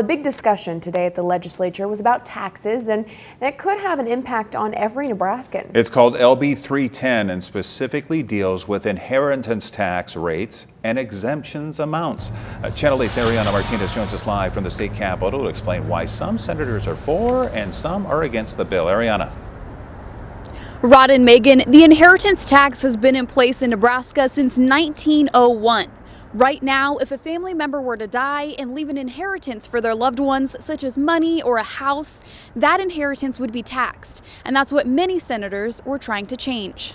The big discussion today at the legislature was about taxes, and that could have an impact on every Nebraskan. It's called LB310 and specifically deals with inheritance tax rates and exemptions amounts. Channel 8's Ariana Martinez joins us live from the state capitol to explain why some senators are for and some are against the bill. Ariana. Rod and Megan, the inheritance tax has been in place in Nebraska since 1901. Right now, if a family member were to die and leave an inheritance for their loved ones, such as money or a house, that inheritance would be taxed. And that's what many senators were trying to change.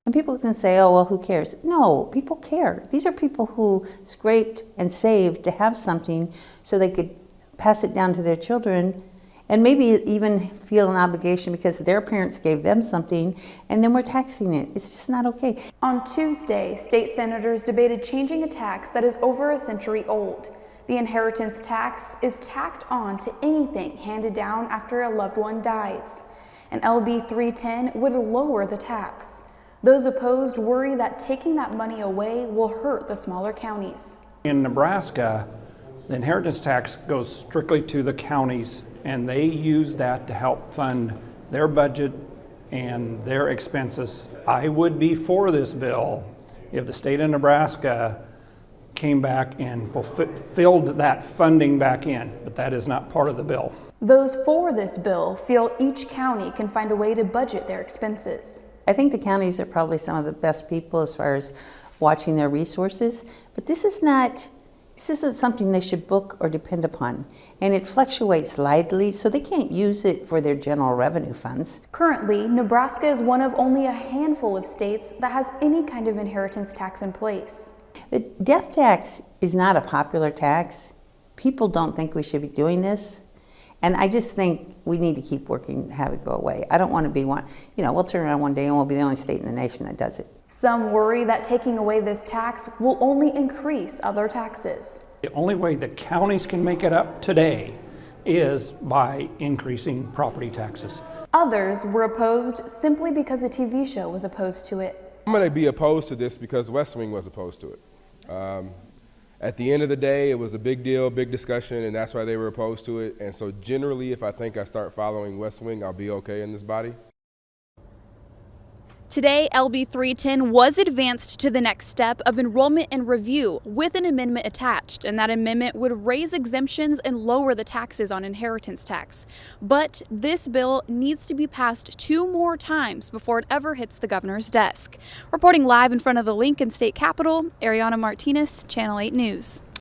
And people can say, oh, well, who cares? No, people care. These are people who scraped and saved to have something so they could pass it down to their children and maybe even feel an obligation because their parents gave them something, and then we're taxing it. It's just not okay. On Tuesday, state senators debated changing a tax that is over a century old. The inheritance tax is tacked on to anything handed down after a loved one dies. An LB310 would lower the tax. Those opposed worry that taking that money away will hurt the smaller counties. In Nebraska, the inheritance tax goes strictly to the counties, and they use that to help fund their budget and their expenses. I would be for this bill if the state of Nebraska came back and filled that funding back in, but that is not part of the bill. Those for this bill feel each county can find a way to budget their expenses. I think the counties are probably some of the best people as far as watching their resources, but this isn't something they should book or depend upon. And it fluctuates lightly, so they can't use it for their general revenue funds. Currently, Nebraska is one of only a handful of states that has any kind of inheritance tax in place. The death tax is not a popular tax. People don't think we should be doing this. And I just think we need to keep working to have it go away. I don't want to be one, we'll turn around one day and we'll be the only state in the nation that does it. Some worry that taking away this tax will only increase other taxes. The only way the counties can make it up today is by increasing property taxes. Others were opposed simply because a TV show was opposed to it. I'm going to be opposed to this because West Wing was opposed to it. At the end of the day, it was a big deal, big discussion, and that's why they were opposed to it. And so generally, if I think I start following West Wing, I'll be okay in this body. Today, LB310 was advanced to the next step of enrollment and review with an amendment attached, and that amendment would raise exemptions and lower the taxes on inheritance tax. But this bill needs to be passed 2 more times before it ever hits the governor's desk. Reporting live in front of the Lincoln State Capitol, Ariana Martinez, Channel 8 News.